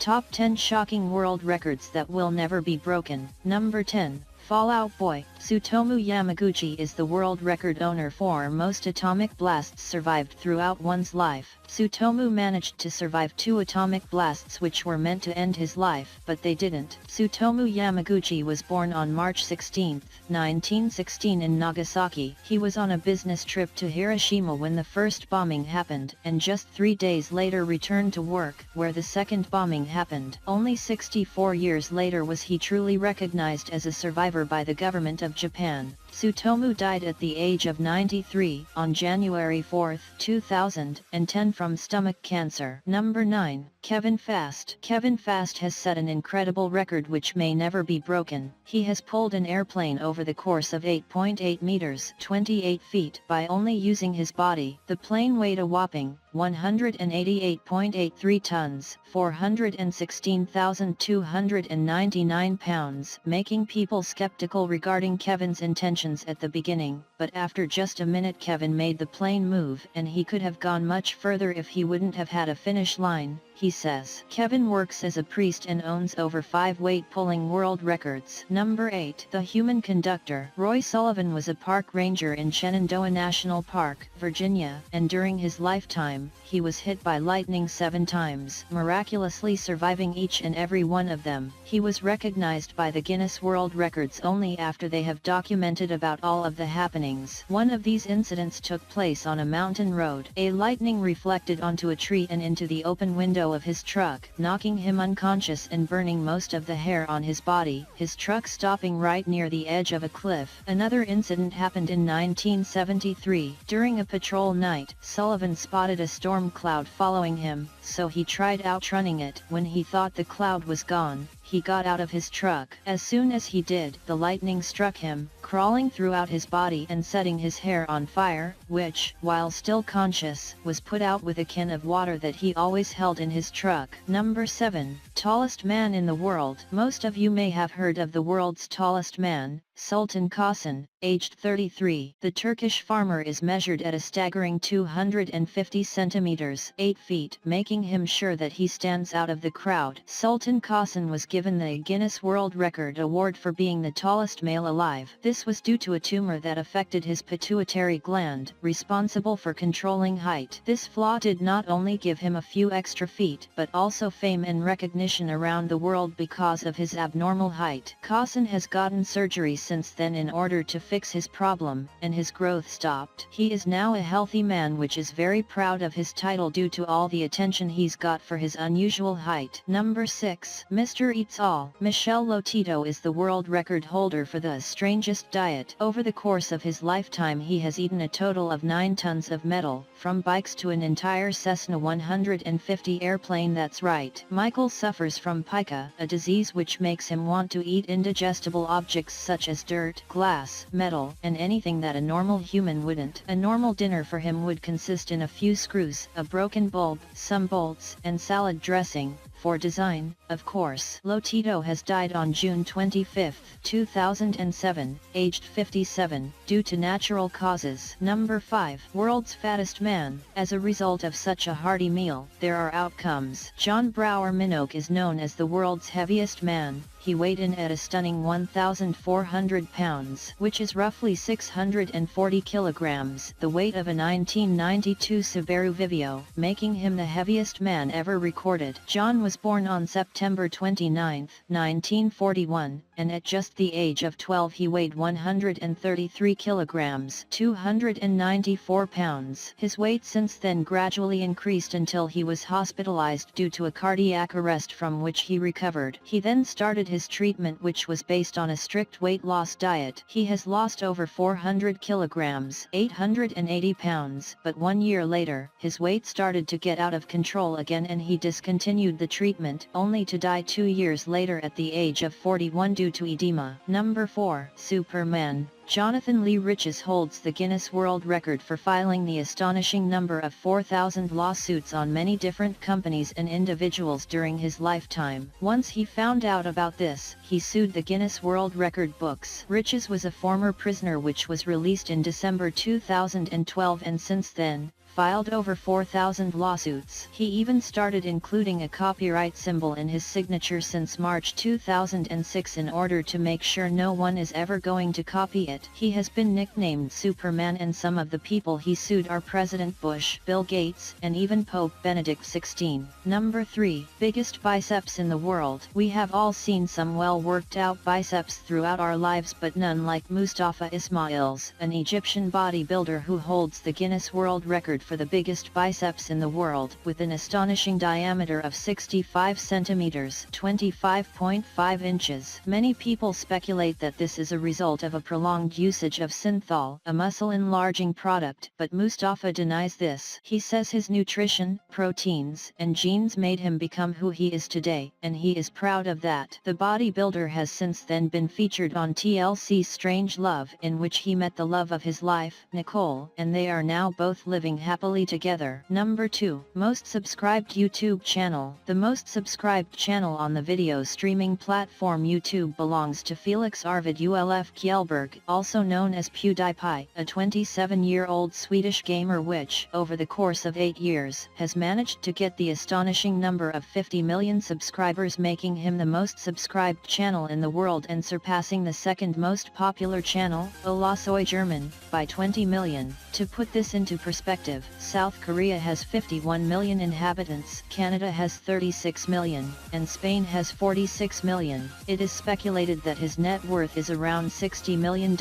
Top 10 Shocking World Records That Will Never Be Broken. Number 10. Fallout Boy. Tsutomu Yamaguchi is the world record owner for most atomic blasts survived throughout one's life. Tsutomu managed to survive 2 atomic blasts which were meant to end his life, but they didn't. Tsutomu Yamaguchi was born on March 16, 1916 in Nagasaki. He was on a business trip to Hiroshima when the first bombing happened, and just 3 days later returned to work, where the second bombing happened. Only 64 years later was he truly recognized as a survivor by the government of Japan. Tsutomu died at the age of 93 on January 4, 2010 from stomach cancer. Number 9. Kevin Fast. Kevin Fast has set an incredible record which may never be broken. He has pulled an airplane over the course of 8.8 meters, 28 feet, by only using his body. The plane weighed a whopping 188.83 tons, 416,299 pounds, making people skeptical regarding Kevin's intentions at the beginning, but after just a minute Kevin made the plane move, and he could have gone much further if he wouldn't have had a finish line, he says. Kevin works as a priest and owns over 5 weight-pulling world records. Number 8. The Human Conductor. Roy Sullivan was a park ranger in Shenandoah National Park, Virginia, and during his lifetime, he was hit by lightning 7 times, miraculously surviving each and every one of them. He was recognized by the Guinness World Records only after they have documented about all of the happenings. One of these incidents took place on a mountain road. A lightning reflected onto a tree and into the open window of his truck, knocking him unconscious and burning most of the hair on his body, his truck stopping right near the edge of a cliff. Another incident happened in 1973. During a patrol night, Sullivan spotted a storm cloud following him, so he tried outrunning it. When he thought the cloud was gone, he got out of his truck. As soon as he did, the lightning struck him, crawling throughout his body and setting his hair on fire, which, while still conscious, was put out with a can of water that he always held in his truck. Number 7. Tallest man in the world. Most of you may have heard of the world's tallest man, Sultan Qasim, aged 33. The Turkish farmer is measured at a staggering 250 centimeters, 8 feet, making him sure that he stands out of the crowd. Sultan Qasim was given the Guinness World Record Award for being the tallest male alive. This was due to a tumor that affected his pituitary gland, responsible for controlling height. This flaw did not only give him a few extra feet, but also fame and recognition around the world because of his abnormal height. Qasim has gotten surgery since then in order to fix his problem, and his growth stopped. He is now a healthy man which is very proud of his title due to all the attention he's got for his unusual height. Number 6. Mr. Eats All. Michel Lotito is the world record holder for the strangest diet. Over the course of his lifetime he has eaten a total of 9 tons of metal, from bikes to an entire Cessna 150 airplane. That's right. Michael suffers from pica, a disease which makes him want to eat indigestible objects such as dirt, glass, metal, and anything that a normal human wouldn't. A normal dinner for him would consist in a few screws, a broken bulb, some bolts, and salad dressing. For design, of course. Lotito has died on June 25, 2007, aged 57, due to natural causes. Number 5. World's Fattest Man. As a result of such a hearty meal, there are outcomes. John Brower Minogue is known as the world's heaviest man. He weighed in at a stunning 1,400 pounds, which is roughly 640 kilograms, the weight of a 1992 Subaru Vimeo, making him the heaviest man ever recorded. John was born on September 29, 1941, and at just the age of 12 he weighed 133 kilograms, 294 pounds. His weight since then gradually increased until he was hospitalized due to a cardiac arrest from which he recovered. He then started his treatment which was based on a strict weight loss diet. He has lost over 400 kilograms, 880 pounds, but 1 year later, his weight started to get out of control again and he discontinued the treatment, only to die 2 years later at the age of 41 due to edema. Number 4. Superman. Jonathan Lee Riches holds the Guinness World Record for filing the astonishing number of 4,000 lawsuits on many different companies and individuals during his lifetime. Once he found out about this, he sued the Guinness World Record books. Riches was a former prisoner which was released in December 2012 and since then, filed over 4,000 lawsuits. He even started including a copyright symbol in his signature since March 2006 in order to make sure no one is ever going to copy it. He has been nicknamed Superman, and some of the people he sued are President Bush, Bill Gates, and even Pope Benedict XVI. Number 3. Biggest biceps in the world. We have all seen some well worked out biceps throughout our lives, but none like Mustafa Ismail's, an Egyptian bodybuilder who holds the Guinness World Record for the biggest biceps in the world, with an astonishing diameter of 65 centimeters (25.5 inches). Many people speculate that this is a result of a prolonged usage of synthol, a muscle enlarging product, but Mustafa denies this. He says his nutrition, proteins, and genes made him become who he is today, and he is proud of that. The bodybuilder has since then been featured on TLC's Strange Love, in which he met the love of his life, Nicole, and they are now both living happily together. Number 2. Most subscribed YouTube channel. The most subscribed channel on the video streaming platform YouTube belongs to Felix Arvid Ulf Kjellberg, also known as PewDiePie, a 27-year-old Swedish gamer which, over the course of 8 years, has managed to get the astonishing number of 50 million subscribers, making him the most subscribed channel in the world and surpassing the second most popular channel, Olasoy German, by 20 million. To put this into perspective, South Korea has 51 million inhabitants, Canada has 36 million, and Spain has 46 million. It is speculated that his net worth is around $60 million,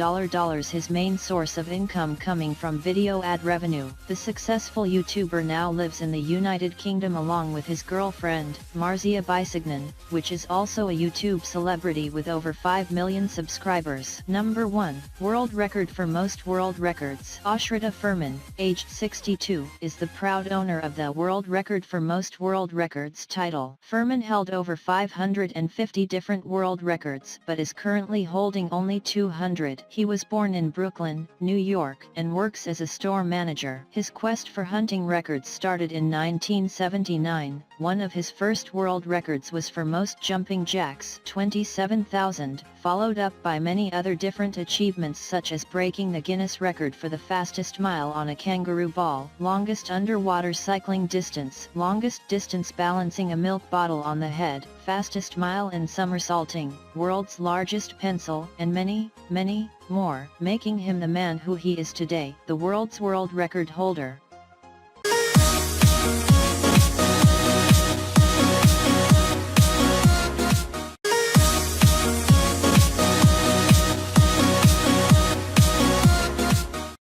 his main source of income coming from video ad revenue. The successful YouTuber now lives in the United Kingdom along with his girlfriend, Marzia Bisignan, which is also a YouTube celebrity with over 5 million subscribers. Number 1. World record for most world records. Ashrita Furman, aged 62, is the proud owner of the world record for most world records title. Furman held over 550 different world records, but is currently holding only 200. He was born in Brooklyn, New York, and works as a store manager. His quest for hunting records started in 1979. One of his first world records was for most jumping jacks, 27,000, followed up by many other different achievements such as breaking the Guinness record for the fastest mile on a kangaroo ball, longest underwater cycling distance, longest distance balancing a milk bottle on the head, fastest mile and somersaulting, world's largest pencil, and many, many more, making him the man who he is today. The world's world record holder,